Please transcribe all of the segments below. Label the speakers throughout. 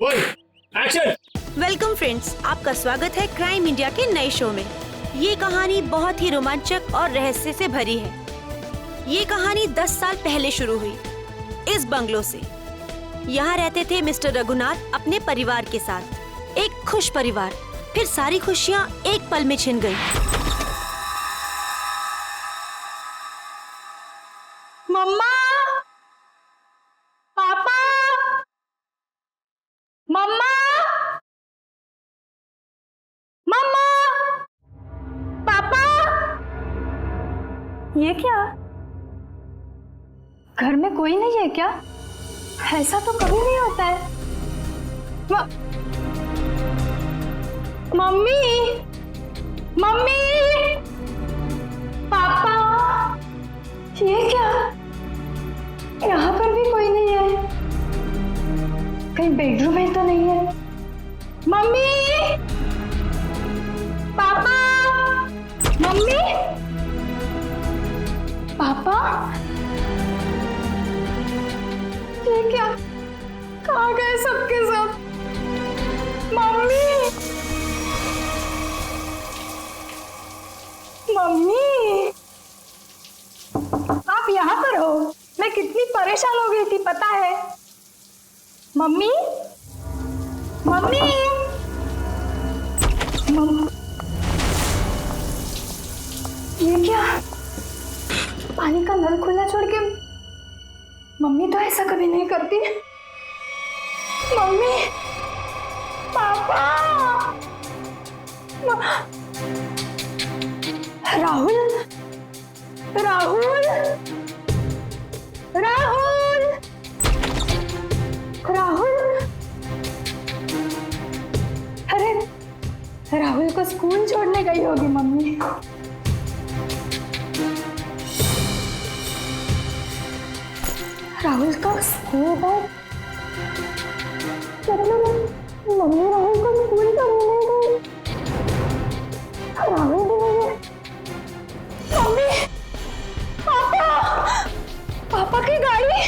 Speaker 1: Action.
Speaker 2: Welcome friends, आपका स्वागत है क्राइम इंडिया के नए शो में। ये कहानी बहुत ही रोमांचक और रहस्य से भरी है। ये कहानी 10 साल पहले शुरू हुई इस बंगलो से। यहाँ रहते थे मिस्टर रघुनाथ अपने परिवार के साथ। एक खुश परिवार। फिर सारी खुशियाँ एक पल में छिन गई।
Speaker 3: मम्मा, पापा, मम्मा, मम्मा, पापा। ये क्या? घर में कोई नहीं है क्या? ऐसा तो कभी नहीं होता है। मम्मी, मम्मी, पापा, ये क्या? यहाँ पर भी कोई नहीं है। कहीं बेडरूम में तो नहीं है। मम्मी, पापा, मम्मी, पापा, ये क्या? कहाँ गए सबके सब? मम्मी, मम्मी, आप यहाँ पर हो? मैं कितनी परेशान हो गई थी पता है? मम्मी, मम्मी, ये क्या? पानी का नल खुला छोड़ के मम्मी तो ऐसा कभी नहीं करती। मम्मी, पापा, राहुल, राहुल, राहुल, राहुल। अरे राहुल को स्कूल छोड़ने गई होगी मम्मी। राहुल का स्कूल बैग, मतलब मम्मी राहुल को स्कूल छोड़ने गई। राहुल भी नहीं है। मम्मी, पापा, पापा की गाड़ी।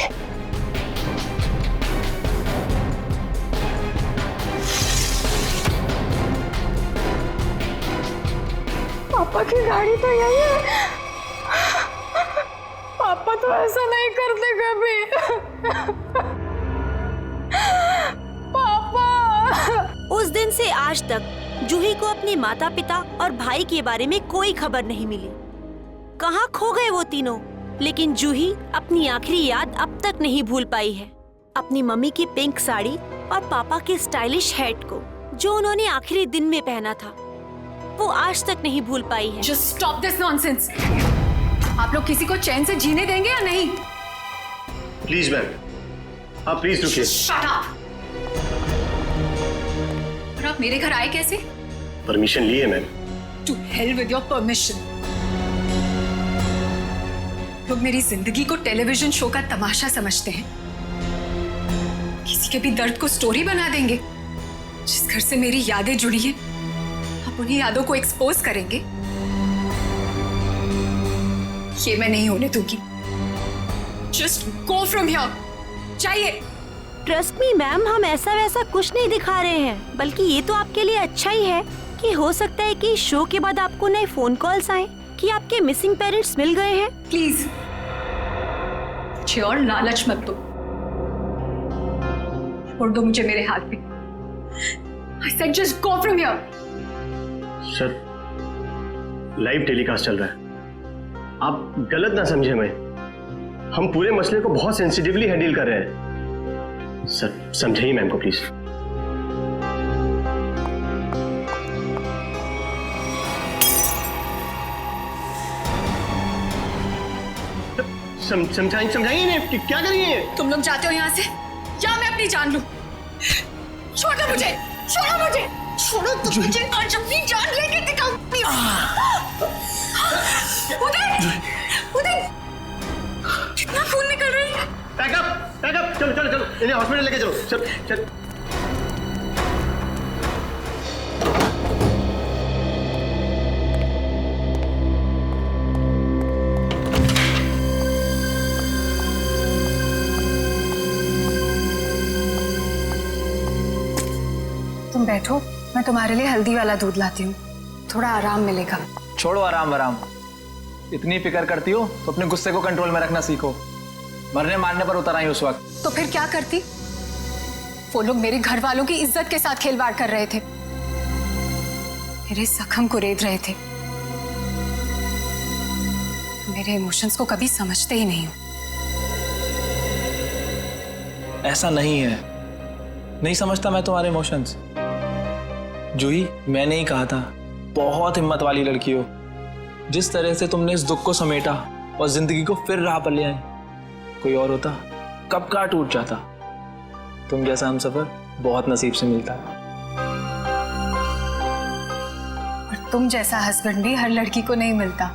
Speaker 3: पापा की गाड़ी तो यही है। पापा तो ऐसा नहीं करते कभी। पापा।
Speaker 2: उस दिन से आज तक जूही को अपने माता पिता और भाई के बारे में कोई खबर नहीं मिली। कहाँ खो गए वो तीनों? लेकिन जूही अपनी आखिरी याद अब तक नहीं भूल पाई है। अपनी मम्मी की पिंक साड़ी और पापा के स्टाइलिश हैट को, जो उन्होंने आखिरी दिन में पहना था, वो आज तक नहीं भूल पाई है।
Speaker 3: Just stop this nonsense. आप लोग किसी को चैन से जीने देंगे या नहीं?
Speaker 1: प्लीज मैम, आप प्लीज रुकिए।
Speaker 3: Shut up. और आप मेरे घर आए कैसे?
Speaker 1: परमिशन लिए ma'am.
Speaker 3: To hell with your permission. लोग मेरी जिंदगी को टेलीविजन शो का तमाशा समझते हैं। किसी के भी दर्द को स्टोरी बना देंगे। जिस घर से मेरी यादें जुड़ी हैं, आप उन्हीं यादों को एक्सपोज करेंगे। ये मैं नहीं होने दूंगी। Just go from here. चाहिए।
Speaker 2: ट्रस्ट मी मैम, हम ऐसा वैसा कुछ नहीं दिखा रहे हैं, बल्कि ये तो आपके लिए अच्छा ही है कि हो सकता है कि शो के बाद आपको नए फोन कॉल्स आए कि आपके मिसिंग पेरेंट्स मिल गए हैं।
Speaker 3: प्लीज मुझे और लालच मत दो। छोड़ दो मुझे मेरे हाथ में। I said just go from here.
Speaker 1: Sir, live telecast चल रहा है, आप गलत ना समझे हमें। हम पूरे मसले को बहुत सेंसिटिवली हैंडल कर रहे हैं। सर समझाइए मैम को प्लीज। समझाइए ना, क्या करिए?
Speaker 3: तुम लोग जाते हो यहाँ से या मैं अपनी जान लूं? छोड़ो मुझे, छोड़ो मुझे, छोड़ो तुम मुझे। आज अपनी जान लेके दिखाऊंगी। उदय, उदय, कितना खून निकल रही है।
Speaker 1: पैकअप, पैकअप, चलो चलो चलो, इन्हें हॉस्पिटल लेके चलो। चल चल।
Speaker 3: तुम बैठो, मैं तुम्हारे लिए हल्दी वाला दूध लाती हूँ, थोड़ा आराम मिलेगा।
Speaker 4: छोड़ो आराम आराम, इतनी फिक्र करती हो तो अपने गुस्से को कंट्रोल में रखना सीखो। मरने मारने पर उतर आई उस वक्त।
Speaker 3: तो फिर क्या करती? वो लोग मेरे घर वालों की इज्जत के साथ खिलवाड़ कर रहे थे, मेरे जख्म को रेत रहे थे। मेरे इमोशंस को कभी समझते ही नहीं हो।
Speaker 4: ऐसा नहीं है, नहीं समझता मैं तुम्हारे इमोशंस। जूही, मैंने ही कहा था, बहुत हिम्मत वाली लड़की हो। जिस तरह से तुमने इस दुख को समेटा और जिंदगी को फिर राह पर ले आई, कोई और होता कब का टूट जाता। तुम जैसा हमसफर बहुत नसीब से मिलता है।
Speaker 3: और तुम जैसा हस्बैंड भी हर लड़की को नहीं मिलता।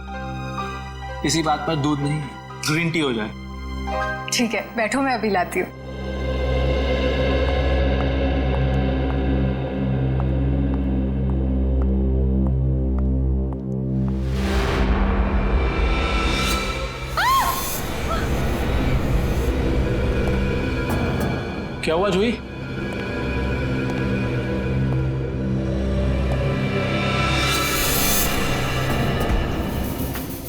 Speaker 4: इसी बात पर दूध नहीं, ग्रीन टी हो जाए।
Speaker 3: ठीक है, बैठो, मैं अभी लाती हूँ।
Speaker 4: क्या हुआ जूही?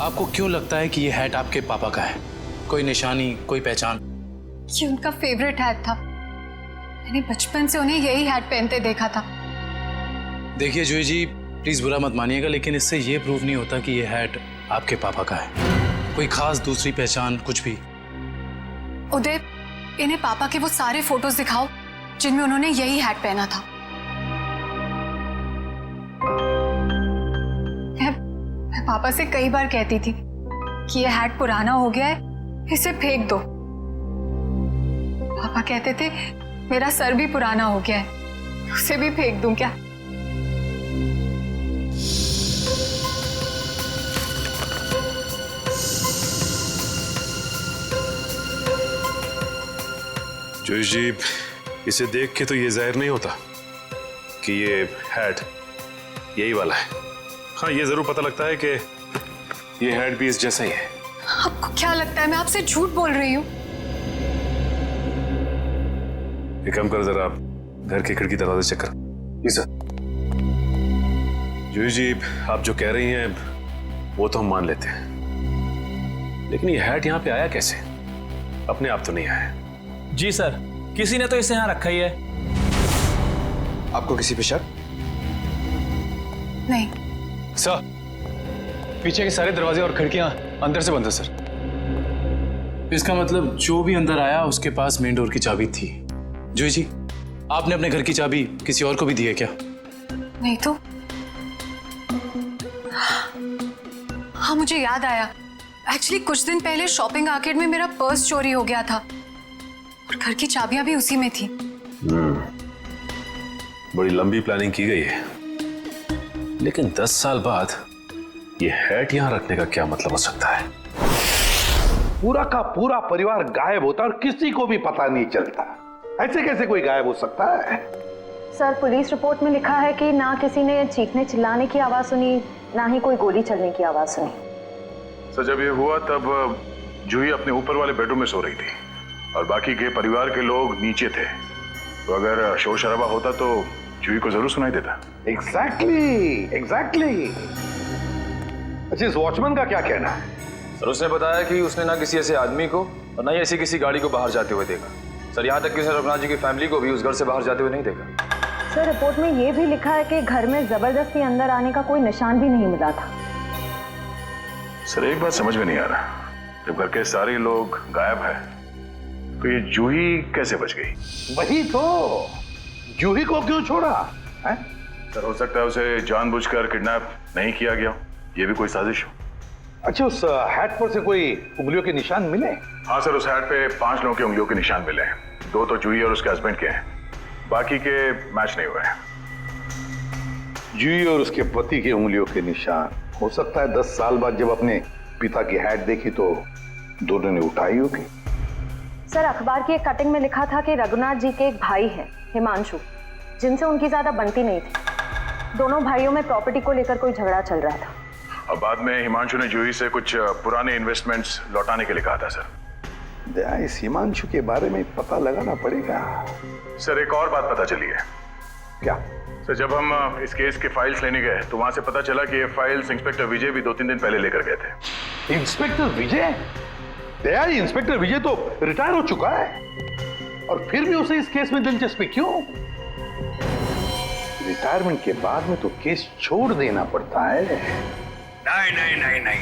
Speaker 5: आपको क्यों लगता है कि ये हैट आपके पापा का है? कोई निशानी, कोई पहचान?
Speaker 3: ये उनका फेवरेट हैट था। मैंने बचपन से उन्हें यही हैट पहनते देखा था।
Speaker 5: देखिए जूही जी, प्लीज बुरा मत मानिएगा, लेकिन इससे ये प्रूव नहीं होता कि ये हैट आपके पापा का है। कोई खास दूसरी पहचान, कुछ भी?
Speaker 3: उदय, इन्हें पापा के वो सारे फोटोज दिखाओ जिनमें उन्होंने यही हैट पहना था। मैं पापा से कई बार कहती थी कि ये हैट पुराना हो गया है, इसे फेंक दो। पापा कहते थे मेरा सर भी पुराना हो गया है, उसे भी फेंक दूं क्या?
Speaker 6: जूही जी, इसे देख के तो ये जाहिर नहीं होता कि ये हैट यही वाला है। हाँ, ये जरूर पता लगता है कि ये हैट भी इस जैसा ही है।
Speaker 3: आपको क्या लगता है मैं आपसे झूठ बोल रही हूँ?
Speaker 6: एक काम कर, जरा घर की खिड़की दरवाजे चेक कर। जी सर। जूही जी, आप जो कह रही हैं वो तो हम मान लेते हैं, लेकिन ये हैट यहाँ पे आया कैसे? अपने आप तो नहीं आया।
Speaker 4: जी सर, किसी ने तो इसे यहाँ रखा ही है।
Speaker 7: आपको किसी पे शक?
Speaker 3: नहीं
Speaker 7: सर, पीछे के सारे दरवाजे और खिड़कियां अंदर से बंद है सर।
Speaker 5: इसका मतलब जो भी अंदर आया उसके पास मेन डोर की चाबी थी। जूही जी, आपने अपने घर की चाबी किसी और को भी दी है क्या?
Speaker 3: नहीं तो। हाँ, मुझे याद आया। एक्चुअली कुछ दिन पहले शॉपिंग आर्केड में मेरा पर्स चोरी हो गया था और घर की चाबियां भी उसी में थी।
Speaker 6: बड़ी लंबी प्लानिंग की गई है, लेकिन 10 साल बाद ये हैट यहाँ रखने का क्या मतलब हो सकता है?
Speaker 8: पूरा का पूरा परिवार गायब होता और किसी को भी पता नहीं चलता। ऐसे कैसे कोई गायब हो सकता है?
Speaker 9: सर, पुलिस रिपोर्ट में लिखा है कि ना किसी ने चीखने चिल्लाने की आवाज सुनी, ना ही कोई गोली चलने की आवाज सुनी।
Speaker 10: सर, जब ये हुआ तब जूही अपने ऊपर वाले बेडरूम में सो रही थी और बाकी के परिवार के लोग नीचे थे, तो अगर शोर शराबा होता तो जूही को जरूर सुनाई देता।
Speaker 8: एग्जैक्टली। अच्छा, इस वॉचमैन का क्या कहना है?
Speaker 11: सर, उसने बताया कि उसने ना किसी ऐसे आदमी को और ना ही ऐसी किसी गाड़ी को बाहर जाते हुए देखा। सर, यहाँ तक कि उसने रघुनाथ जी की फैमिली को भी उस घर से बाहर जाते हुए नहीं देखा।
Speaker 9: सर, रिपोर्ट में ये भी लिखा है कि घर में जबरदस्ती अंदर आने का कोई निशान भी नहीं मिला था।
Speaker 10: सर, एक बात समझ में नहीं आ रहा, जब घर के सारे लोग गायब है तो ये जूही कैसे बच गई?
Speaker 8: वही तो, जूही को क्यों छोड़ा है?
Speaker 10: सर, हो सकता है उसे जानबूझकर किडनैप नहीं किया गया, ये भी कोई साजिश हो।
Speaker 8: अच्छा, उस हैट पर से कोई उंगलियों के निशान मिले?
Speaker 10: हाँ सर, उस हैट पे 5 लोगों की उंगलियों के निशान मिले हैं। 2 तो जूही और उसके हस्बैंड के हैं, बाकी के मैच नहीं हुए हैं।
Speaker 8: जूही और उसके पति के उंगलियों के निशान। हो सकता है 10 साल बाद जब अपने पिता की हैट देखी तो दोनों ने उठाई होगी।
Speaker 9: सर, अखबार की एक कटिंग में लिखा था कि रघुनाथ जी के एक भाई हैं, हिमांशु, जिनसे उनकी ज्यादा बनती नहीं थी। दोनों भाइयों में प्रॉपर्टी को लेकर कोई झगड़ा चल रहा था।
Speaker 10: और बाद में हिमांशु ने जूही से कुछ पुराने इन्वेस्टमेंट्स लौटाने के लिए कहा था। सर,
Speaker 8: इस हिमांशु के बारे में पता लगाना पड़ेगा।
Speaker 10: सर, एक और बात पता चली है।
Speaker 8: क्या?
Speaker 10: सर जब हम इस केस के फाइल्स लेने गए तो वहां से पता चला कि ये फाइल्स इंस्पेक्टर विजय भी 2-3 दिन पहले लेकर गए थे।
Speaker 8: इंस्पेक्टर विजय? दया, इंस्पेक्टर विजय तो रिटायर हो चुका है और फिर भी उसे इस केस में दिलचस्पी क्यों? रिटायरमेंट के बाद में तो केस छोड़ देना पड़ता है।
Speaker 12: नहीं नहीं नहीं नहीं,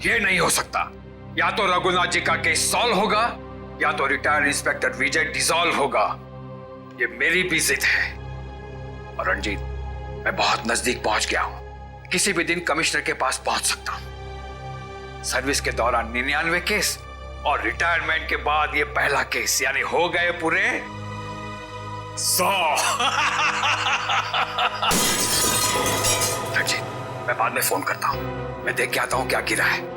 Speaker 12: ये नहीं हो सकता। या तो रघुनाथ जी का केस सॉल्व होगा या तो रिटायर्ड इंस्पेक्टर विजय डिसॉल्व होगा। ये मेरी भी जिद है। और रंजीत, मैं बहुत नजदीक पहुंच गया हूं। किसी भी दिन कमिश्नर के पास पहुंच सकता हूं। सर्विस के दौरान 99 केस और रिटायरमेंट के बाद ये पहला केस, यानी हो गए पूरे 100। रंजीत, मैं बाद में फोन करता हूं। मैं देख के आता हूं क्या गिरा है।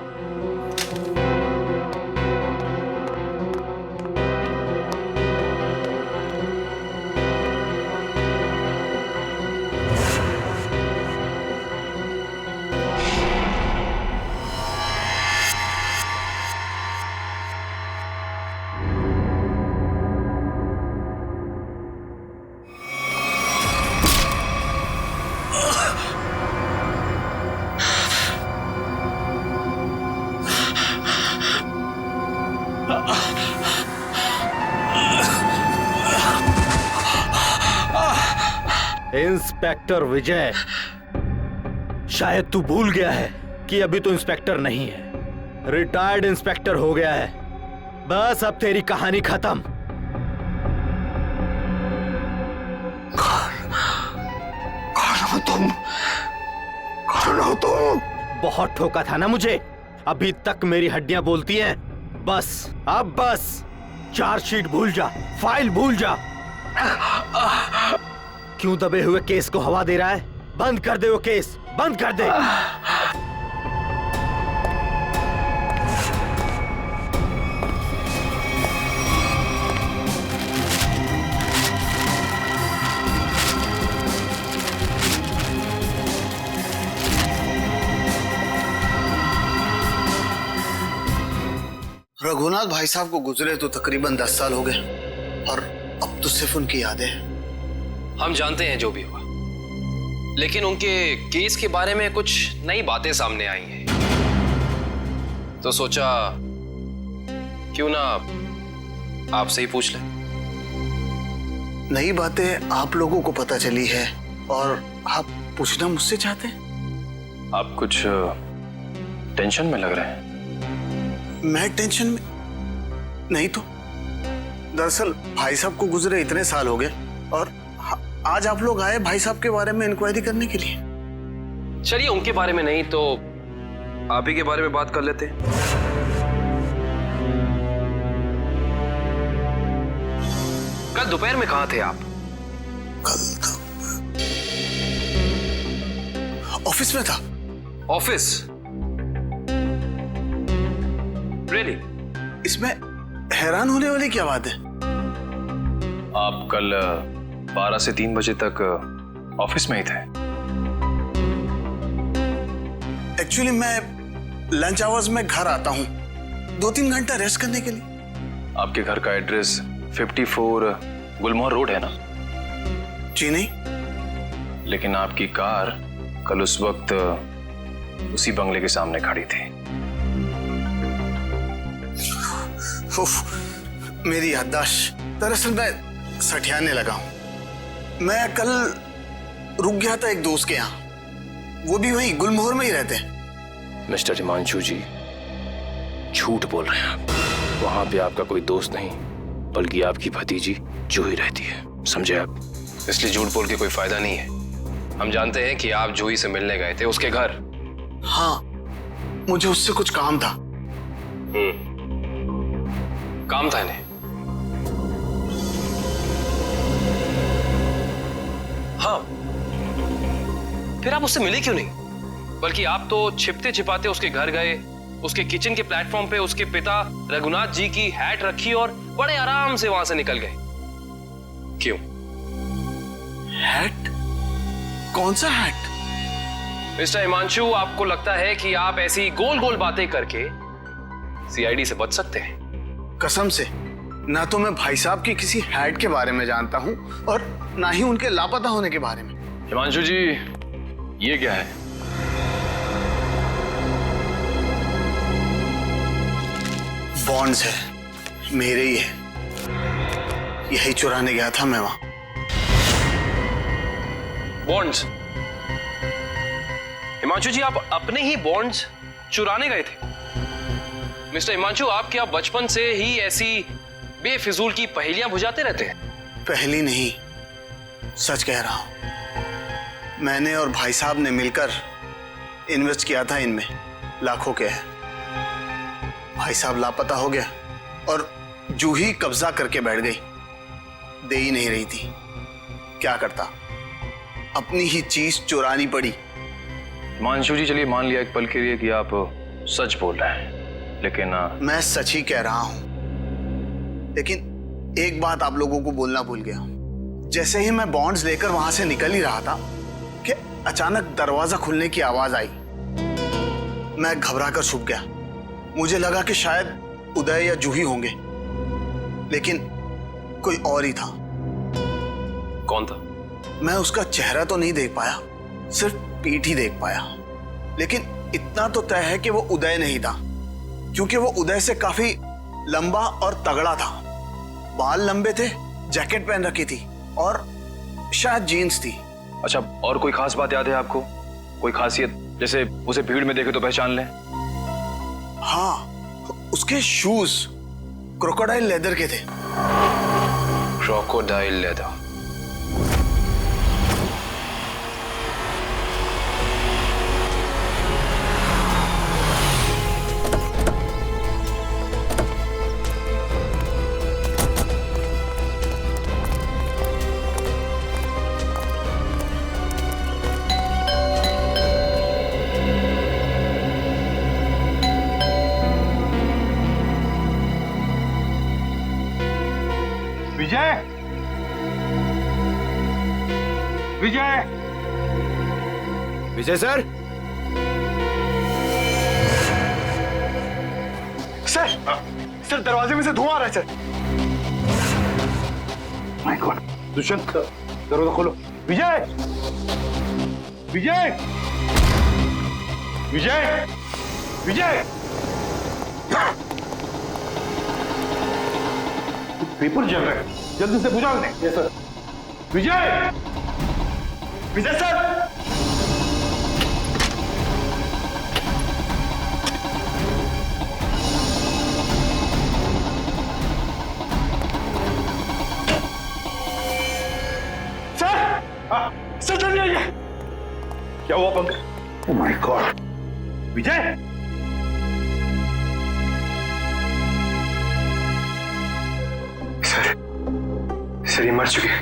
Speaker 13: इंस्पेक्टर विजय, शायद तू भूल गया है कि अभी तो इंस्पेक्टर नहीं है, रिटायर्ड इंस्पेक्टर हो गया है। बस अब तेरी कहानी खत्म। कौन हो तुम? बहुत ठोका था ना मुझे, अभी तक मेरी हड्डियां बोलती हैं। बस अब बस चार्जशीट भूल जा, फाइल भूल जा। क्यों दबे हुए केस को हवा दे रहा है? बंद कर दे वो केस, बंद कर दे।
Speaker 14: रघुनाथ भाई साहब को गुजरे तो तकरीबन 10 साल हो गए और अब तो सिर्फ उनकी यादें हैं।
Speaker 11: हम जानते हैं जो भी हुआ, लेकिन उनके केस के बारे में कुछ नई बातें सामने आई हैं, तो सोचा क्यों ना आपसे ही पूछ लें।
Speaker 14: नई बातें आप लोगों को पता चली है और आप पूछना मुझसे चाहते हैं?
Speaker 11: आप कुछ टेंशन में लग रहे हैं।
Speaker 14: मैं टेंशन में नहीं तो। दरअसल भाई साहब को गुजरे इतने साल हो गए और आज आप लोग आए भाई साहब के बारे में इंक्वायरी करने के लिए।
Speaker 11: चलिए, उनके बारे में नहीं तो आप ही के बारे में बात कर लेते हैं। कल दोपहर में कहां थे आप?
Speaker 14: कल तो ऑफिस में था।
Speaker 11: ऑफिस? रियली?
Speaker 14: इसमें हैरान होने वाली क्या बात है?
Speaker 11: आप कल 12 से 3 बजे तक ऑफिस में ही थे।
Speaker 14: एक्चुअली मैं लंच आवर्स में घर आता हूँ 2-3 घंटा रेस्ट करने के लिए।
Speaker 11: आपके घर का एड्रेस 54 गुलमोहर रोड है ना?
Speaker 14: जी नहीं।
Speaker 11: लेकिन आपकी कार कल उस वक्त उसी बंगले के सामने खड़ी थी।
Speaker 14: मेरी याददाश्त। दरअसल मैं सठियाने लगा हूं। मैं कल रुक गया था एक दोस्त के यहाँ, वो भी वहीं गुलमोहर में ही रहते हैं।
Speaker 11: मिस्टर हिमांशु जी, झूठ बोल रहे हैं आप। वहां पे आपका कोई दोस्त नहीं, बल्कि आपकी भतीजी जूही रहती है, समझे आप? इसलिए झूठ बोल के कोई फायदा नहीं है। हम जानते हैं कि आप जूही से मिलने गए थे उसके घर।
Speaker 14: हाँ, मुझे उससे कुछ काम था।
Speaker 11: काम था इन्हें? हाँ, फिर आप उससे मिले क्यों नहीं? बल्कि आप तो छिपते छिपाते उसके घर गए, उसके किचन के प्लेटफॉर्म पे उसके पिता रघुनाथ जी की हैट रखी और बड़े आराम से वहां से निकल गए। क्यों?
Speaker 14: हैट? कौन सा हैट?
Speaker 11: मिस्टर हिमांशु, आपको लगता है कि आप ऐसी गोल गोल बातें करके सीआईडी से बच सकते हैं?
Speaker 14: कसम से ना तो मैं भाई साहब की किसी हैड के बारे में जानता हूं और ना ही उनके लापता होने के बारे में।
Speaker 11: हिमांशु जी, ये क्या है?
Speaker 14: बॉन्ड्स है, मेरे ही है। यही चुराने गया था मैं वहां।
Speaker 11: बॉन्ड्स? हिमांशु जी, आप अपने ही बॉन्ड्स चुराने गए थे? मिस्टर हिमांशु, आप क्या बचपन से ही ऐसी बेफिजूल की पहेलियां बुझाते रहते हैं?
Speaker 14: पहली नहीं, सच कह रहा हूं। मैंने और भाई साहब ने मिलकर इन्वेस्ट किया था इनमें, लाखों के है। भाई साहब लापता हो गया और जूही कब्जा करके बैठ गई, दे ही नहीं रही थी। क्या करता, अपनी ही चीज चुरानी पड़ी।
Speaker 11: हिमांशु जी, चलिए मान लिया एक पल के लिए कि आप सच बोल रहे हैं, लेकिन
Speaker 14: मैं सच ही कह रहा हूं, लेकिन एक बात आप लोगों को बोलना भूल गया। जैसे ही मैं बॉन्ड्स लेकर वहां से निकल ही रहा था कि अचानक दरवाजा खुलने की आवाज आई। मैं घबराकर छुप गया। मुझे लगा कि शायद उदय या जूही होंगे, लेकिन कोई और ही था।
Speaker 11: कौन था?
Speaker 14: मैं उसका चेहरा तो नहीं देख पाया, सिर्फ पीठ ही देख पाया। लेकिन इतना तो तय है कि वो उदय नहीं था, क्योंकि वो उदय से काफी लंबा और तगड़ा था। बाल लंबे थे, जैकेट पहन रखी थी और शायद जीन्स थी।
Speaker 11: अच्छा, और कोई खास बात याद है आपको? कोई खासियत, जैसे उसे भीड़ में देखे तो पहचान लें?
Speaker 14: हाँ, उसके शूज क्रोकोडाइल लेदर के थे।
Speaker 11: Crocodile leather?
Speaker 8: Vijay, Vijay,
Speaker 13: Vijay sir.
Speaker 1: Sir दरवाजे में से धुआं आ रहा है सर।
Speaker 8: माय गॉड, दुष्यंत दरवाजा खोलो। विजय, विजय, विजय, विजय, पेपर जल रहे हैं, जल्दी से बुझा दें। Yes sir. Vijay, Vijay sir, sir जल्दी आइए। क्या हुआ Pankaj? Oh my god, Vijay,
Speaker 1: sir ये मर चुके हैं।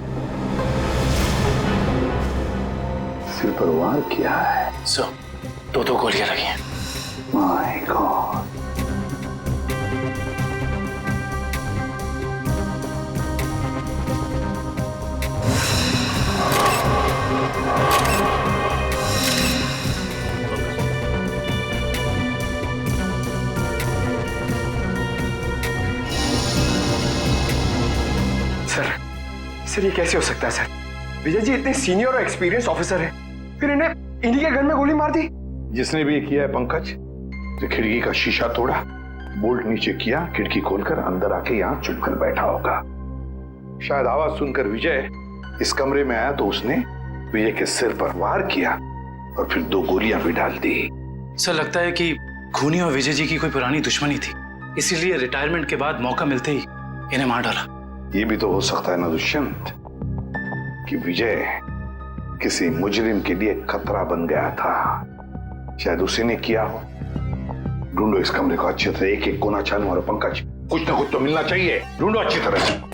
Speaker 8: सिर पर वार किया है।
Speaker 11: सर, दो गोलियां लगी हैं।
Speaker 8: My God.
Speaker 1: सर ये कैसे हो सकता है सर? विजय जी इतने सीनियर और एक्सपीरियंस ऑफिसर हैं, फिर इन्हें इन्हीं के घर में गोली मार दी।
Speaker 8: जिसने भी किया है पंकज, जो खिड़की का शीशा तोड़ा, बोल्ट नीचे किया, खिड़की खोलकर अंदर आके यहाँ चुप कर बैठा होगा। शायद आवाज सुनकर विजय इस कमरे में आया तो उसने विजय के सिर पर वार किया और फिर 2 गोलियां भी डाल दी।
Speaker 5: सर, लगता है कि खूनी और विजय जी की कोई पुरानी दुश्मनी थी, इसीलिए रिटायरमेंट के बाद मौका मिलते ही इन्हें मार डाला।
Speaker 8: ये भी तो हो सकता है ना दुष्यंत कि विजय किसी मुजरिम के लिए खतरा बन गया था। शायद उसी ने किया हो। ढूंढो इस कमरे को अच्छी तरह, एक एक कोना छानो मारो पंकज, कुछ ना कुछ तो मिलना चाहिए। ढूंढो अच्छी तरह से।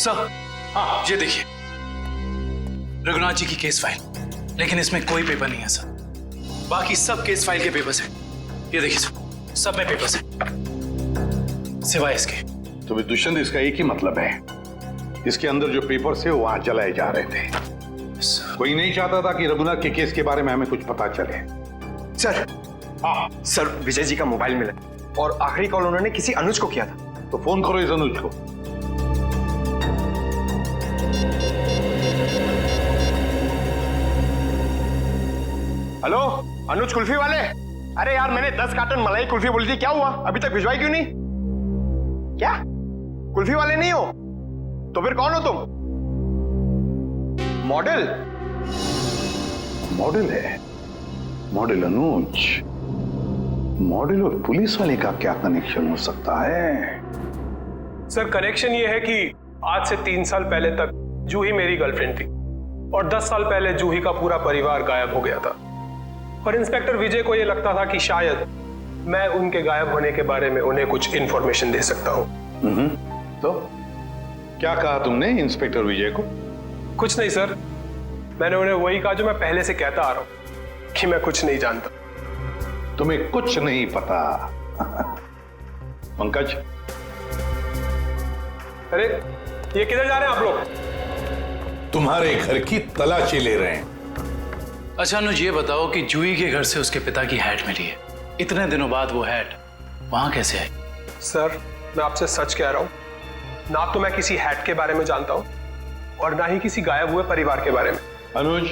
Speaker 5: सर, हाँ, ये देखिए, रघुनाथ जी की केस फाइल, लेकिन इसमें कोई पेपर नहीं है सर। बाकी सब केस फाइल के पेपर्स हैं। ये देखिए सर, सब में पेपर्स हैं सिवाय इसके।
Speaker 8: तो भी दुष्यंत, इसका एक ही मतलब है, इसके अंदर जो पेपर्स है वो वहां जलाए जा रहे थे। कोई नहीं चाहता था कि रघुनाथ के केस के बारे में हमें कुछ पता चले।
Speaker 1: सर, सर विजय जी का मोबाइल मिला और आखिरी कॉल उन्होंने किसी अनुज को किया था।
Speaker 8: तो फोन करो इस अनुज को।
Speaker 1: हेलो, अनुज कुल्फी वाले? अरे यार, मैंने 10 कार्टन मलाई कुल्फी बोली थी, क्या हुआ? अभी तक भिजवाई क्यों नहीं? क्या कुल्फी वाले नहीं हो? तो फिर कौन हो तुम? मॉडल?
Speaker 8: मॉडल है? मॉडल अनुज? मॉडल और पुलिस वाले का क्या कनेक्शन हो सकता है?
Speaker 15: सर, कनेक्शन ये है कि आज से 3 साल पहले तक जूही मेरी गर्लफ्रेंड थी और 10 साल पहले जूही का पूरा परिवार गायब हो गया था। और इंस्पेक्टर विजय को यह लगता था कि शायद मैं उनके गायब होने के बारे में उन्हें कुछ इंफॉर्मेशन दे सकता हूं।
Speaker 8: तो क्या कहा तुमने इंस्पेक्टर विजय को?
Speaker 15: कुछ नहीं सर, मैंने उन्हें वही कहा जो मैं पहले से कहता आ रहा हूं कि मैं कुछ नहीं जानता।
Speaker 8: तुम्हें कुछ नहीं पता? पंकज,
Speaker 15: अरे ये किधर जा रहे हैं आप लोग?
Speaker 8: तुम्हारे घर की तलाशी ले रहे हैं।
Speaker 5: अच्छा अनुज, ये बताओ कि जूही के घर से उसके पिता की हैट मिली है, इतने दिनों बाद वो हैट वहां कैसे आई?
Speaker 15: सर, मैं आपसे सच कह रहा हूं, ना तो मैं किसी हैट के बारे में जानता हूं और ना ही किसी गायब हुए परिवार के बारे में।
Speaker 8: अनुज,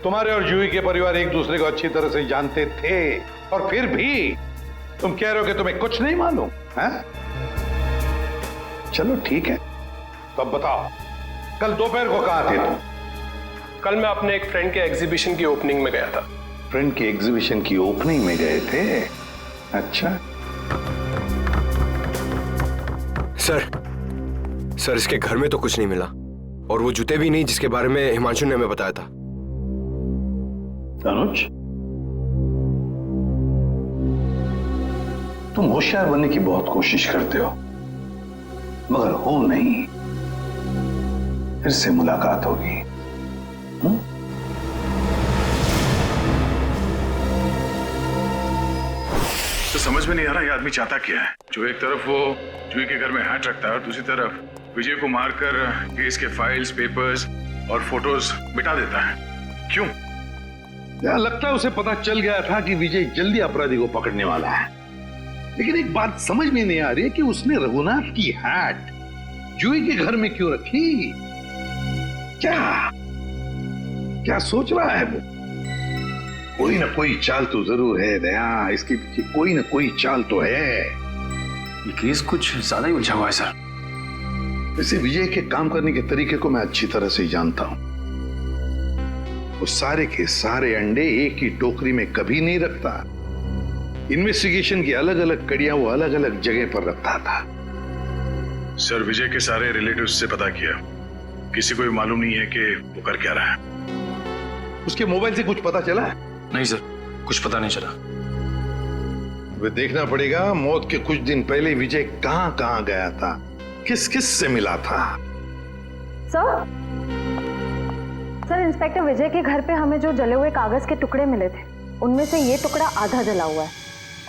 Speaker 8: तुम्हारे और जूही के परिवार एक दूसरे को अच्छी तरह से जानते थे और फिर भी तुम कह रहे हो कि तुम्हें कुछ नहीं मालूम है? चलो ठीक है, तो अब बताओ, कल दोपहर को कहां थे तुम?
Speaker 15: कल मैं अपने एक फ्रेंड के एग्जीबिशन की ओपनिंग में गया था।
Speaker 8: फ्रेंड की एग्जीबिशन की ओपनिंग में गए थे? अच्छा।
Speaker 16: सर, इसके घर में तो कुछ नहीं मिला और वो जूते भी नहीं जिसके बारे में हिमांशु ने हमें बताया था।
Speaker 8: अनुज, तुम होशियार बनने की बहुत कोशिश करते हो, मगर हो नहीं। फिर से मुलाकात होगी।
Speaker 10: तो समझ में नहीं आ रहा ये आदमी चाहता क्या है। जो एक तरफ वो जूही के घर में हैट रखता है और दूसरी तरफ विजय को मारकर केस के फाइल्स, पेपर्स और फोटोज मिटा देता है। क्यों?
Speaker 8: लगता है उसे पता चल गया था कि विजय जल्दी अपराधी को पकड़ने वाला है। लेकिन एक बात समझ में नहीं आ रही है कि उसने रघुनाथ की हैट जूही के घर में क्यों रखी? क्या सोच रहा है वो? कोई ना कोई चाल तो जरूर है दया, इसके पीछे कोई ना कोई चाल तो है।
Speaker 5: ये केस कुछ ज्यादा ही उलझा हुआ है सर।
Speaker 8: वैसे विजय के काम करने के तरीके को मैं अच्छी तरह से जानता हूं। वो सारे के सारे अंडे एक ही टोकरी में कभी नहीं रखता। इन्वेस्टिगेशन की अलग अलग कड़ियां वो अलग अलग जगह पर रखता था।
Speaker 10: सर, विजय के सारे रिलेटिव्स से पता किया, किसी को भी मालूम नहीं है कि वो कर क्या रहा है।
Speaker 8: उसके मोबाइल से कुछ पता चला?
Speaker 5: नहीं सर, कुछ पता नहीं चला।
Speaker 8: वे देखना पड़ेगा मौत के कुछ दिन पहले विजय कहां कहां गया था, किस किस से मिला था।
Speaker 9: सर, इंस्पेक्टर विजय के घर पे हमें जो जले हुए कागज के टुकड़े मिले थे, उनमें से ये टुकड़ा आधा जला हुआ है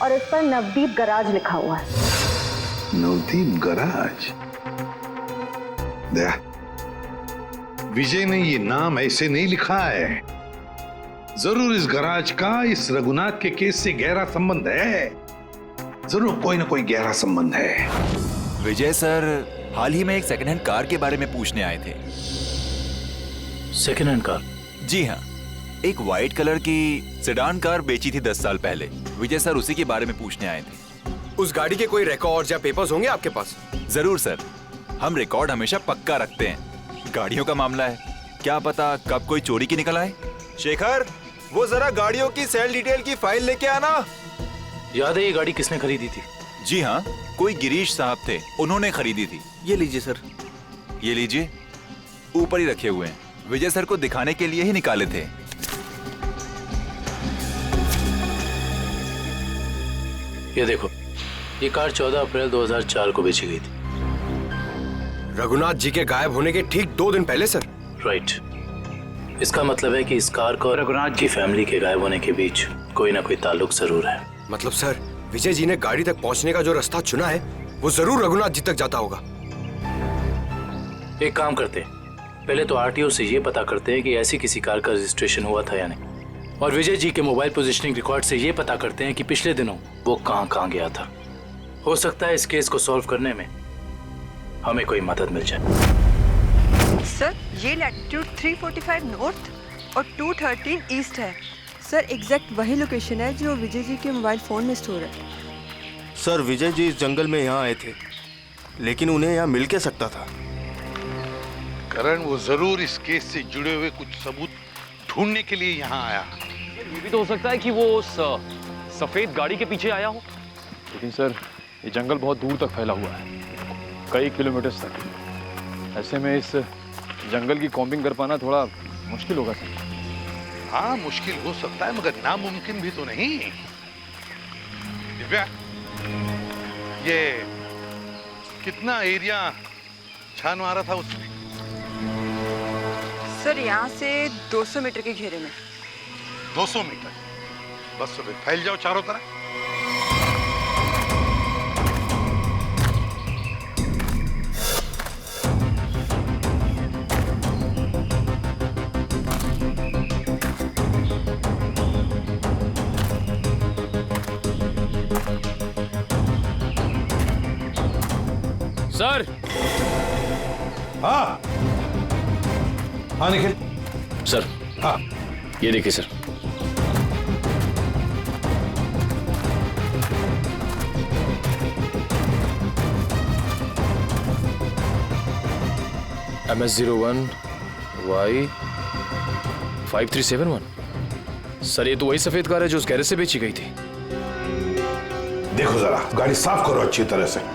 Speaker 9: और इस पर नवदीप गराज लिखा हुआ है।
Speaker 8: नवदीप गराज? दया, विजय ने ये नाम ऐसे नहीं लिखा है। जरूर इस गराज का इस रघुनाथ के केस से गहरा संबंध है। जरूर कोई ना कोई गहरा संबंध है।
Speaker 17: विजय सर हाल ही में एक सेकंड हैंड कार के बारे में पूछने आए थे।
Speaker 5: Second hand car?
Speaker 17: जी हाँ, एक व्हाइट कलर की सेडान कार बेची थी 10 साल पहले। विजय सर उसी के बारे में पूछने आए थे।
Speaker 16: उस गाड़ी के कोई रिकॉर्ड या पेपर्स होंगे आपके पास?
Speaker 17: जरूर सर, हम रिकॉर्ड हमेशा पक्का रखते हैं। गाड़ियों का मामला है, क्या पता कब कोई चोरी की निकल आए। शेखर, वो जरा गाड़ियों की सेल डिटेल की फाइल लेके आना।
Speaker 5: याद है ये गाड़ी किसने खरीदी थी?
Speaker 17: जी हाँ, कोई गिरीश साहब थे, उन्होंने खरीदी थी।
Speaker 16: ये लीजिए सर।
Speaker 17: ये लीजिए, ऊपर ही रखे हुए हैं, विजय सर को दिखाने के लिए ही निकाले थे।
Speaker 5: ये देखो, ये कार 14 अप्रैल 2004 को बेची गई थी।
Speaker 16: रघुनाथ जी के गायब होने के ठीक 2 दिन पहले सर?
Speaker 5: राइट। इसका मतलब है कि इस कार को रघुनाथ की फैमिली के गायब होने के बीच कोई ना कोई ताल्लुक जरूर है।
Speaker 16: मतलब सर, विजय जी ने गाड़ी तक पहुंचने का जो रास्ता चुना है वो जरूर रघुनाथ जी तक जाता होगा।
Speaker 5: एक काम करते हैं, पहले तो आरटीओ से ये पता करते हैं कि ऐसी किसी कार का रजिस्ट्रेशन हुआ था या नहीं, और विजय जी के मोबाइल पोजीशनिंग रिकॉर्ड से ये पता करते हैं कि पिछले दिनों वो कहाँ गया था। हो सकता है इस केस को सॉल्व करने में हमें कोई मदद मिल जाए।
Speaker 18: सर, ये लैटिट्यूड 345 नॉर्थ और 213 ईस्ट है। सर, एग्जैक्ट वही लोकेशन है जो विजय जी के मोबाइल फोन में स्टोर है।
Speaker 13: सर, विजय जी इस जंगल में यहाँ आए थे, लेकिन उन्हें यहाँ मिल के सकता था।
Speaker 8: करण, वो जरूर इस केस से जुड़े हुए कुछ सबूत ढूंढने के लिए यहाँ आया।
Speaker 11: ये भी तो हो सकता है कि वो उस सफेद गाड़ी के पीछे आया हो।
Speaker 7: लेकिन सर, ये जंगल बहुत दूर तक फैला हुआ है, कई किलोमीटर तक। ऐसे में इस जंगल की कॉम्बिंग कर पाना थोड़ा मुश्किल होगा सर।
Speaker 8: हाँ, मुश्किल हो सकता है, मगर नामुमकिन भी तो नहीं। दिव्या, ये कितना एरिया छान मारा था उसने?
Speaker 18: सर, यहाँ से 200 मीटर के घेरे में।
Speaker 8: 200 मीटर? बस तो फैल जाओ चारों तरफ।
Speaker 11: सर।
Speaker 8: हाँ हाँ निखिल।
Speaker 11: सर,
Speaker 8: हाँ,
Speaker 11: ये देखिए सर। MS01 Y 5371। सर, ये तो वही सफेद कार है जो उस गैरेज से बेची गई थी।
Speaker 8: देखो जरा, गाड़ी साफ करो अच्छी तरह से।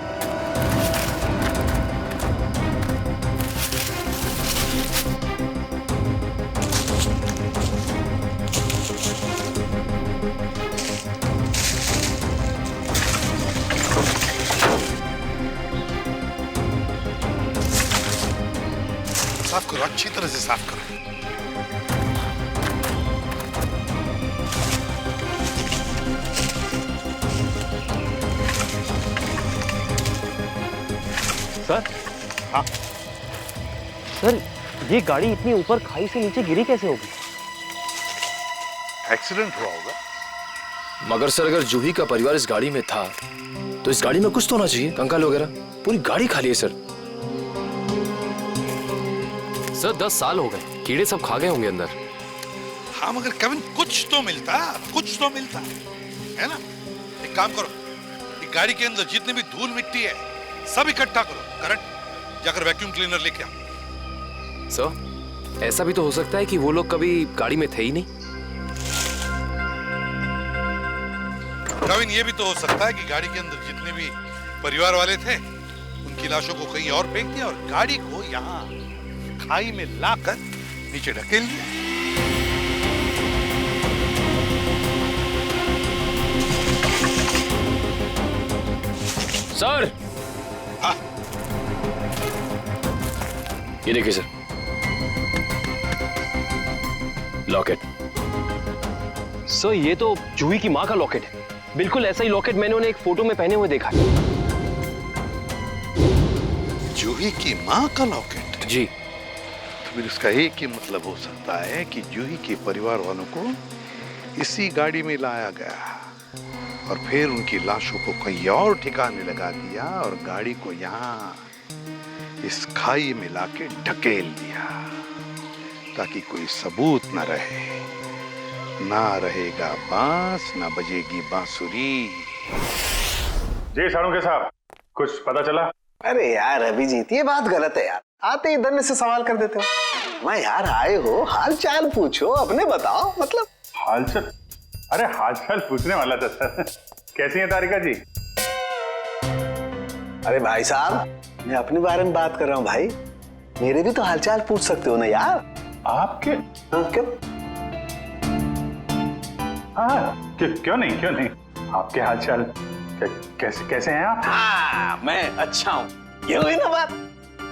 Speaker 8: साफ करो, अच्छी तरह से साफ करो।
Speaker 11: सर।
Speaker 8: हाँ
Speaker 11: सर, ये गाड़ी इतनी ऊपर खाई से नीचे गिरी कैसे होगी?
Speaker 8: एक्सीडेंट हुआ होगा।
Speaker 11: मगर सर, अगर जूही का परिवार इस गाड़ी में था तो इस गाड़ी में कुछ तो होना चाहिए, कंकाल वगैरह। पूरी गाड़ी खाली है सर। सर, 10 साल हो गए, कीड़े सब खा गए होंगे अंदर।
Speaker 8: हाँ, मगर केविन, कुछ तो मिलता, कुछ तो मिलता है ना। एक काम करो, एक गाड़ी के अंदर जितनी भी धूल मिट्टी है सब इकट्ठा करो। करण, जाकर वैक्यूम क्लीनर लेके आ।
Speaker 11: सर, ऐसा भी तो हो सकता है कि वो लोग कभी गाड़ी में थे ही नहीं।
Speaker 8: केविन, ये भी तो हो सकता है कि गाड़ी के अंदर जितने भी परिवार वाले थे उनकी लाशों को कहीं और फेंक दिया और गाड़ी को यहाँ खाई में लाकर नीचे ढकेल दिया।
Speaker 11: सर।
Speaker 8: हाँ,
Speaker 11: ये देखिए सर, लॉकेट। सर, ये तो जूही की माँ का लॉकेट है। बिल्कुल ऐसा ही लॉकेट मैंने उन्हें एक फोटो में पहने हुए देखा है।
Speaker 8: जूही की माँ का लॉकेट?
Speaker 11: जी।
Speaker 8: तो फिर इसका एक ही मतलब हो सकता है कि जूही के परिवार वालों को इसी गाड़ी में लाया गया और फिर उनकी लाशों को कहीं और ठिकाने लगा दिया और गाड़ी को यहाँ इस खाई में लाके ढकेल दिया ताकि कोई सबूत न रहे। ना रहेगा बांस, ना बजेगी बांसुरी।
Speaker 10: जी साळुंखे साहब, कुछ पता चला?
Speaker 14: अरे यार अभिजीत, ये बात गलत है यार। आते ही धन्य से सवाल कर देते हो। मैं यार, आए हो, हाल चाल पूछो, अपने बताओ। मतलब
Speaker 10: हालचाल? अरे हालचाल पूछने वाला था सर। कैसी है तारिका जी?
Speaker 14: अरे भाई साहब, मैं अपने बारे में बात कर रहा हूँ भाई। मेरे भी तो हालचाल पूछ सकते हो ना यार।
Speaker 10: आपके?
Speaker 14: हाँ, क्यों?
Speaker 10: हाँ, क्यों नहीं, क्यों नहीं। आपके हालचाल कैसे कैसे हैं आप?
Speaker 14: हाँ, मैं अच्छा हूँ। ये हुई ना बात।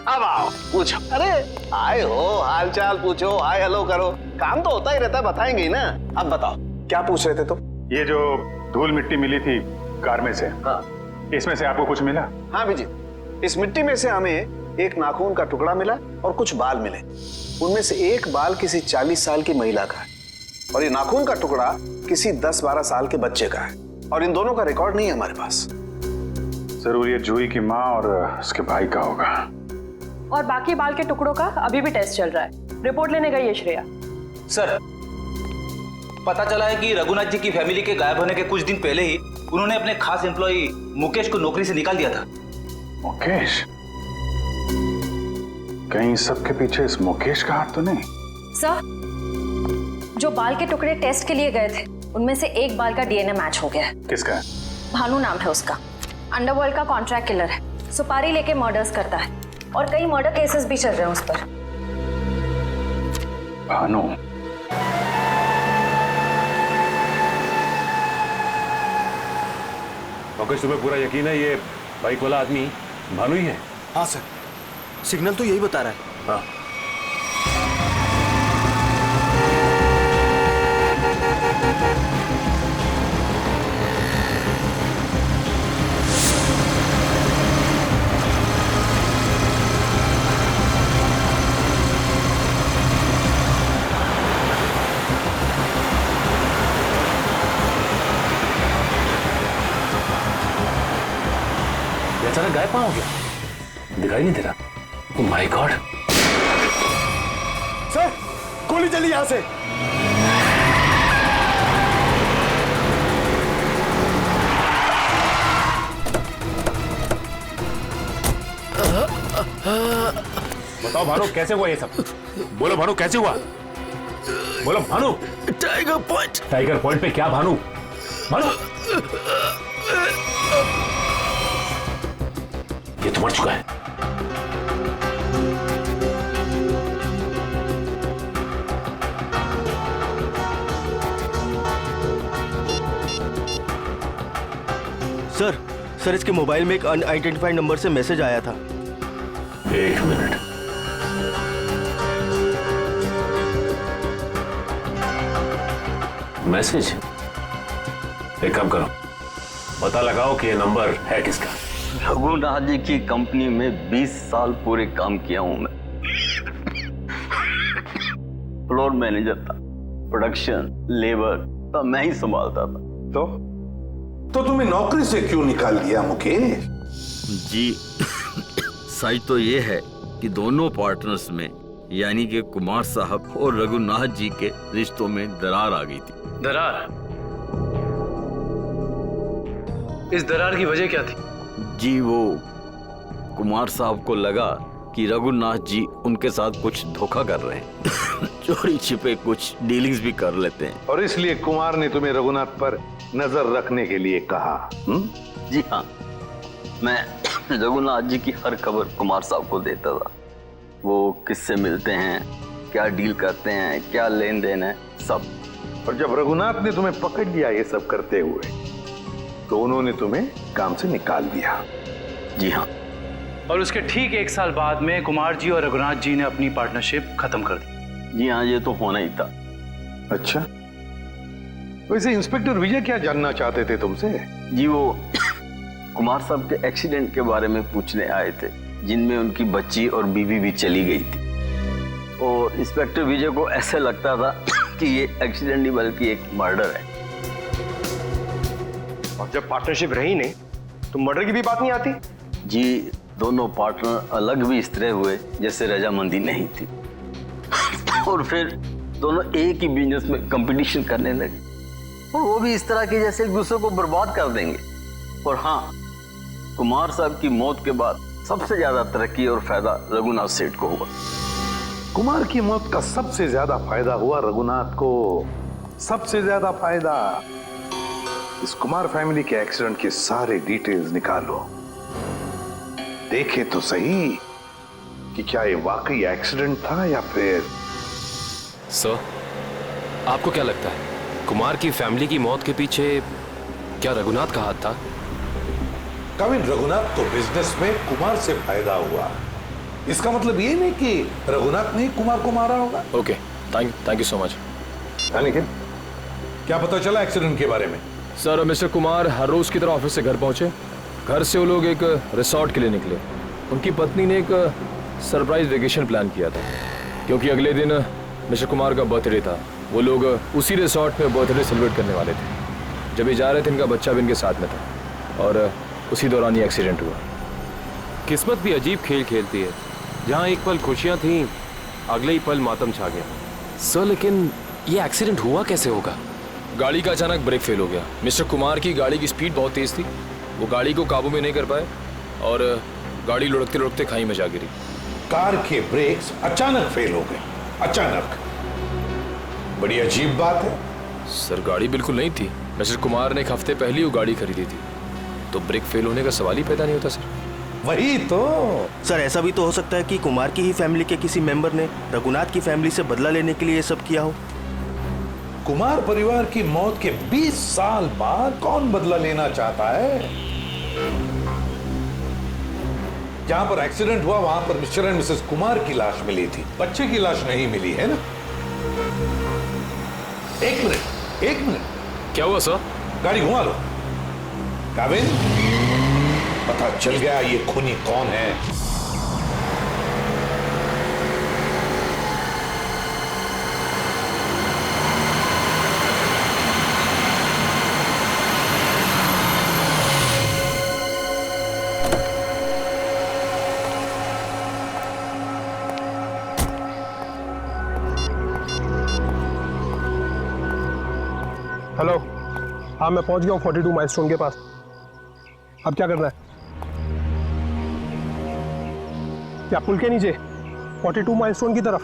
Speaker 14: अब आओ, पूछो। अरे आए हो, हालचाल पूछो, हाय हेलो करो। काम तो होता ही रहता है, बताएंगे ही ना। अब बताओ क्या पूछ रहे थे तुम?
Speaker 10: ये जो धूल मिट्टी मिली थी कार में से,
Speaker 14: हाँ,
Speaker 10: इसमें से आपको कुछ मिला?
Speaker 14: हाँ अभिजीत, इस मिट्टी में से हमें एक नाखून का टुकड़ा मिला और कुछ बाल मिले। उनमें से एक बाल किसी 40 साल की महिला का है और ये नाखून का टुकड़ा किसी 10-12 साल के बच्चे का है, और इन दोनों का रिकॉर्ड नहीं है हमारे पास।
Speaker 10: जरूर ये जूही की माँ और उसके भाई का होगा।
Speaker 9: और बाकी बाल के टुकड़ों का अभी भी टेस्ट चल रहा है, रिपोर्ट लेने गई है श्रेया।
Speaker 19: सर, पता चला है कि रघुनाथ जी की फैमिली के गायब होने के कुछ दिन पहले ही उन्होंने अपने खास एम्प्लॉई मुकेश को नौकरी से निकाल दिया था।
Speaker 10: मुकेश? कहीं सबके पीछे इस मुकेश का हाथ तो नहीं?
Speaker 9: सर, जो बाल के टुकड़े टेस्ट के लिए गए थे उनमें से एक बाल का डीएनए मैच हो गया है।
Speaker 10: किसका?
Speaker 9: भानु नाम है उसका, अंडरवर्ल्ड का कॉन्ट्रैक्ट किलर है, सुपारी लेके मर्डर्स करता है और कई मर्डर केसेस भी चल रहे हैं उस पर।
Speaker 10: भानु?
Speaker 6: मुकेश, तुम्हें पूरा यकीन है ये बाइक वाला आदमी भानु ही है?
Speaker 13: हाँ सर, सिग्नल तो यही बता रहा है।
Speaker 6: हाँ।
Speaker 5: अचानक गायब कहाँ हो गया? दिखाई नहीं दे रहा। ओह माय गॉड!
Speaker 13: सर, गोली चली यहां से।
Speaker 6: बताओ भानु, कैसे हुआ ये सब? बोलो भानु, कैसे हुआ? बोलो Bhanu.
Speaker 13: Tiger point.
Speaker 6: Tiger point पे क्या भानु? भानु,
Speaker 5: ये तो मर चुका है।
Speaker 13: सर इसके मोबाइल में एक अनआइडेंटिफाइड नंबर से मैसेज आया था।
Speaker 5: एक मिनट। मैसेज? एक काम करो, पता लगाओ कि ये नंबर है किसका।
Speaker 20: रघुनाथ जी की कंपनी में 20 साल पूरे काम किया हूं मैं। फ्लोर मैनेजर था, प्रोडक्शन, लेबर सब मैं ही संभालता था।
Speaker 8: तो तुम्हें नौकरी से क्यों निकाल दिया मुकेश?
Speaker 20: जी सच तो ये है कि दोनों पार्टनर्स में यानी कि कुमार साहब और रघुनाथ जी के रिश्तों में दरार आ गई थी।
Speaker 5: दरार? इस दरार की वजह क्या थी?
Speaker 20: जी वो कुमार साहब को लगा कि रघुनाथ जी उनके साथ कुछ धोखा कर रहे हैं। चोरी छिपे कुछ डीलिंग्स भी कर लेते हैं।
Speaker 8: और इसलिए कुमार ने तुम्हें रघुनाथ पर नजर रखने के लिए कहा?
Speaker 20: जी हाँ, मैं रघुनाथ जी की हर खबर कुमार साहब को देता था। वो किससे मिलते हैं, क्या डील करते हैं, क्या लेन देन है, सब।
Speaker 8: और जब रघुनाथ ने तुम्हें पकड़ लिया ये सब करते हुए, तो उन्होंने तुम्हें काम से निकाल दिया?
Speaker 20: जी हाँ।
Speaker 5: और उसके ठीक 1 साल बाद में कुमार जी और रघुनाथ जी ने अपनी पार्टनरशिप खत्म कर दी।
Speaker 20: जी हाँ, ये तो होना ही था।
Speaker 8: अच्छा, वैसे इंस्पेक्टर विजय क्या जानना चाहते थे तुमसे?
Speaker 20: जी वो कुमार साहब के एक्सीडेंट के बारे में पूछने आए थे, जिनमें उनकी बच्ची और बीवी भी चली गई थी। और इंस्पेक्टर विजय को ऐसे लगता था कि ये एक्सीडेंट नहीं बल्कि एक मर्डर है।
Speaker 1: और जब पार्टनरशिप रही नहीं तो मर्डर की भी बात नहीं आती?
Speaker 20: जी दोनों पार्टनर अलग भी इस तरह हुए जैसे रजामंदी नहीं थी। और फिर दोनों एक ही बिजनेस में कंपटीशन करने लगे, और वो भी इस तरह की जैसे एक दूसरे को बर्बाद कर देंगे। और हाँ, कुमार साहब की मौत के बाद सबसे ज्यादा तरक्की और फायदा रघुनाथ सेठ को हुआ।
Speaker 8: कुमार की मौत का सबसे ज्यादा फायदा हुआ रघुनाथ को। सबसे ज्यादा फायदा। इस कुमार फैमिली के एक्सीडेंट के सारे डिटेल्स निकालो, देखे तो सही कि क्या ये वाकई एक्सीडेंट था या फिर।
Speaker 21: सर, आपको क्या लगता है कुमार की फैमिली की मौत के पीछे क्या रघुनाथ का हाथ था?
Speaker 8: कविन, रघुनाथ को बिजनेस में कुमार से फायदा हुआ, इसका मतलब ये नहीं कि रघुनाथ ने कुमार को मारा होगा।
Speaker 21: Okay, thank you so much.
Speaker 8: लेकिन क्या पता चला एक्सीडेंट के बारे में?
Speaker 21: सर मिस्टर कुमार हर रोज की तरह ऑफिस से घर पहुंचे। घर से वो लोग एक रिसोर्ट के लिए निकले। उनकी पत्नी ने एक सरप्राइज वेकेशन प्लान किया था, क्योंकि अगले दिन मिस्टर कुमार का बर्थडे था। वो लोग उसी रिसोर्ट में बर्थडे सेलिब्रेट करने वाले थे। जब ये जा रहे थे, इनका बच्चा भी इनके साथ में था और उसी दौरान ये एक्सीडेंट हुआ। किस्मत भी अजीब खेल खेलती है, जहाँ एक पल खुशियाँ थीं, अगले ही पल मातम छा गया। सर लेकिन ये एक्सीडेंट हुआ कैसे होगा? गाड़ी का अचानक ब्रेक फेल हो गया। मिस्टर कुमार की गाड़ी की स्पीड बहुत तेज थी। वो गाड़ी को काबू में नहीं कर पाए और गाड़ी लुढ़कते लुढ़कते खाई में जा गिरी।
Speaker 8: कार के ब्रेक्स अचानक फेल हो गए। अचानक, बड़ी अजीब बात है।
Speaker 21: सर गाड़ी बिल्कुल नहीं थी। मिस्टर कुमार ने एक हफ्ते पहले ही वो गाड़ी खरीदी थी, तो ब्रेक फेल होने का सवाल ही पैदा नहीं होता सर।
Speaker 13: वही तो सर, ऐसा भी तो हो सकता है कि कुमार की ही फैमिली के किसी मेंबर ने रघुनाथ की फैमिली से बदला लेने के लिए ये सब किया हो।
Speaker 8: कुमार परिवार की मौत के 20 साल बाद कौन बदला लेना चाहता है? जहां पर एक्सीडेंट हुआ वहां पर मिस्टर एंड मिसेस कुमार की लाश मिली थी, बच्चे की लाश नहीं मिली है ना? एक मिनट
Speaker 21: क्या हुआ सर?
Speaker 8: गाड़ी घुमा लो। काबिन, पता चल गया ये खूनी कौन है।
Speaker 15: हेलो, हाँ मैं पहुंच गया हूँ 42 माइलस्टोन के पास। अब क्या करना है? क्या पुल के नीचे 42 माइलस्टोन की तरफ?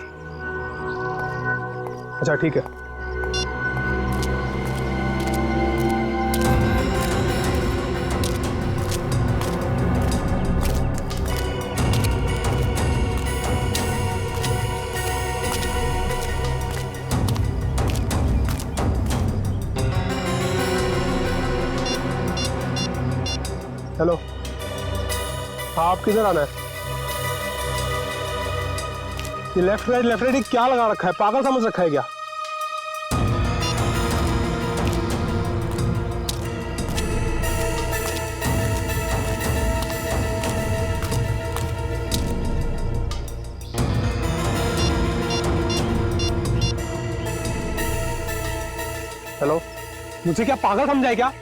Speaker 15: अच्छा ठीक है। हेलो, हाँ आप किधर आना है? ये लेफ्ट राइट क्या लगा रखा है? पागल समझ रखा है क्या? हेलो, मुझे क्या पागल समझा है क्या?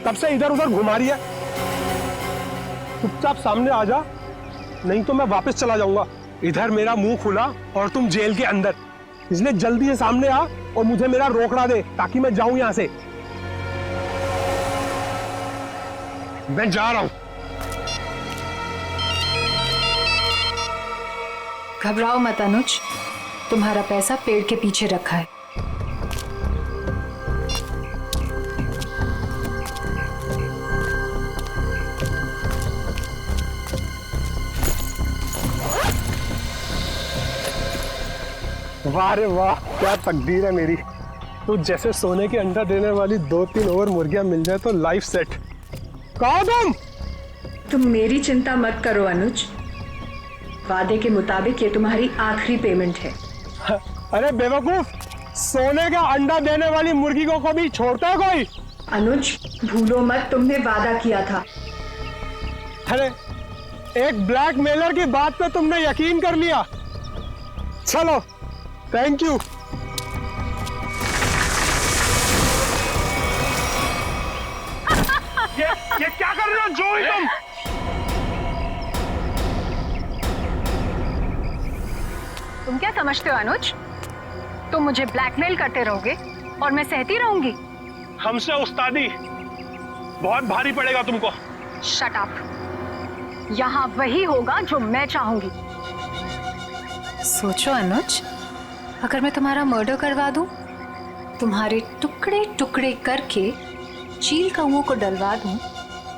Speaker 15: कब से इधर उधर घुमा रही है? चुपचाप सामने आ जा, नहीं तो मैं वापस चला जाऊंगा। इधर मेरा मुंह खुला और तुम जेल के अंदर, इसलिए जल्दी से सामने आ और मुझे मेरा रोकड़ा दे ताकि मैं जाऊं यहां से। मैं जा रहा हूं।
Speaker 3: घबराओ मत अनुज, तुम्हारा पैसा पेड़ के पीछे रखा है।
Speaker 15: वाह रे वाह, क्या तकदीर है मेरी। तो जैसे सोने के अंडा देने वाली 2-3 और मुर्गियां मिल जाए तो लाइफ सेट। कहो
Speaker 2: तुम मेरी चिंता मत करो अनुज, वादे के मुताबिक ये तुम्हारी आखिरी पेमेंट है।
Speaker 15: अरे बेवकूफ, सोने का अंडा देने वाली मुर्गी को कभी छोड़ता है कोई?
Speaker 2: अनुज भूलो मत, तुमने वादा किया था।
Speaker 15: अरे एक ब्लैकमेलर की बात पे तुमने यकीन कर लिया। चलो, थैंक यू। ये क्या कर रहे हो जोई तुम?
Speaker 9: तुम क्या समझते हो अनुज? तुम मुझे ब्लैकमेल करते रहोगे और मैं सहती रहूंगी?
Speaker 15: हमसे उस्तादी बहुत भारी पड़ेगा तुमको।
Speaker 9: Shut up. यहाँ वही होगा जो मैं चाहूंगी।
Speaker 3: सोचो अनुज, अगर मैं तुम्हारा मर्डर करवा दूं, तुम्हारे टुकड़े टुकड़े करके चील कौओं को डलवा दूं,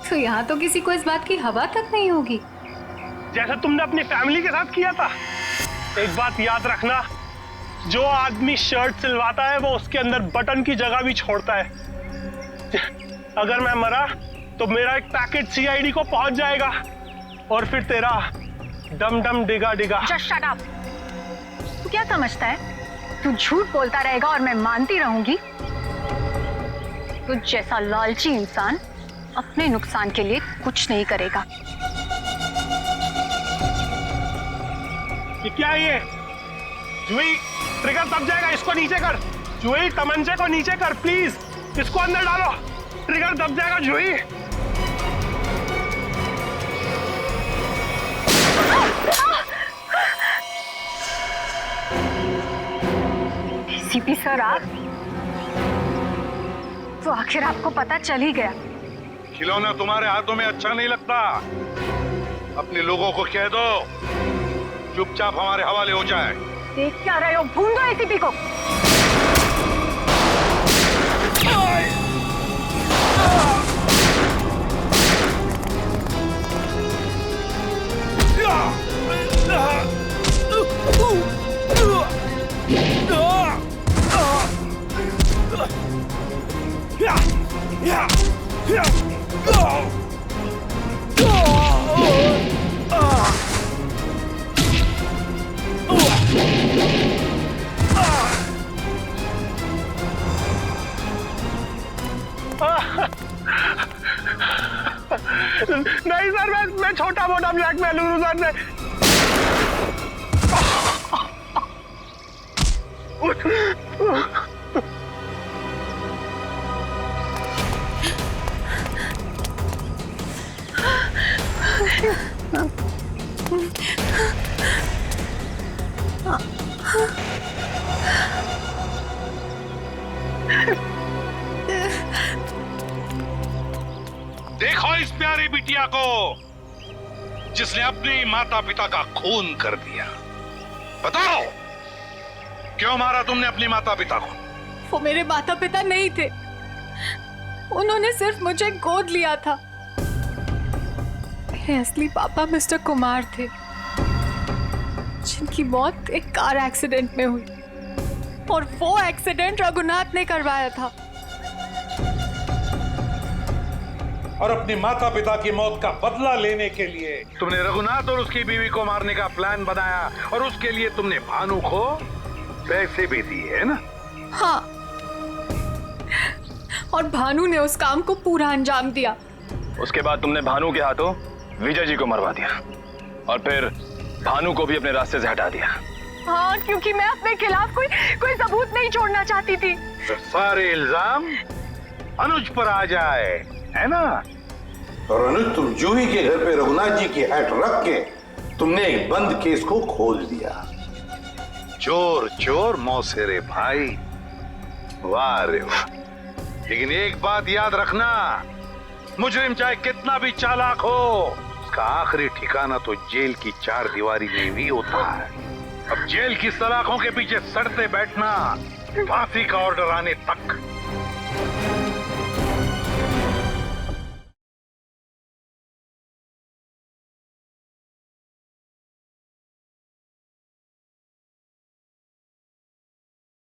Speaker 3: तो यहाँ तो किसी को इस बात की हवा तक नहीं होगी।
Speaker 15: जैसे तुमने अपनी फैमिली के साथ किया था। एक बात याद रखना, जो आदमी शर्ट सिलवाता है वो उसके अंदर बटन की जगह भी छोड़ता है। अगर मैं मरा तो मेरा एक पैकेट सीआईडी को पहुंच जाएगा और फिर तेरा डम डम डिगा डिगा।
Speaker 9: Just shut up। तू क्या समझता है तू झूठ बोलता रहेगा और मैं मानती रहूंगी, तुझ जैसा लालची इंसान अपने नुकसान के लिए कुछ नहीं करेगा।
Speaker 15: ये क्या है ये? जूही, ट्रिगर दब जाएगा, इसको नीचे कर। जूही, तमंचे को नीचे कर प्लीज, इसको अंदर डालो, ट्रिगर दब जाएगा जूही।
Speaker 9: सीपी सर, आप तो आखिर आपको पता चल ही गया।
Speaker 8: खिलौना तुम्हारे हाथों में अच्छा नहीं लगता। अपने लोगों को कह दो चुपचाप हमारे हवाले हो जाए।
Speaker 9: देख क्या रहे हो, भून दो एसीपी को।
Speaker 15: नहीं सर, मैं छोटा मोटा ब्लैकमेल हूँ सर।
Speaker 8: देखो इस प्यारी बिटिया को जिसने अपने माता पिता का खून कर दिया। बताओ क्यों मारा तुमने अपने माता पिता को?
Speaker 3: वो मेरे माता पिता नहीं थे, उन्होंने सिर्फ मुझे गोद लिया था। मेरे असली पापा मिस्टर कुमार थे, जिनकी मौत एक कार एक्सीडेंट में हुई, और वो एक्सीडेंट रघुनाथ ने करवाया था।
Speaker 8: और अपने माता पिता की मौत का बदला लेने के लिए तुमने रघुनाथ और उसकी बीवी को मारने का प्लान बनाया, और उसके लिए तुमने भानु को पैसे भी दिए, है ना?
Speaker 3: हाँ, और भानु ने उस काम को पूरा अंजाम दिया।
Speaker 21: उसके बाद तुमने भानु के हाथों विजय जी को मरवा दिया, और फिर भानु को भी अपने रास्ते से हटा दिया।
Speaker 9: हाँ, क्योंकि मैं अपने खिलाफ कोई सबूत नहीं छोड़ना चाहती थी।
Speaker 8: तो सारे इल्जाम अनुज पर आ जाए, है ना? और अनुज, तुम जूही के घर पे रघुनाथ जी की हैट रख के तुमने एक बंद केस को खोल दिया। चोर चोर मौसेरे भाई, वाह रे वाह। लेकिन एक बात याद रखना, मुजरिम चाहे कितना भी चालाक हो, उसका आखिरी ठिकाना तो जेल की चार दीवारी में भी होता है। अब जेल की सलाखों के पीछे सड़ते बैठना फांसी का ऑर्डर आने तक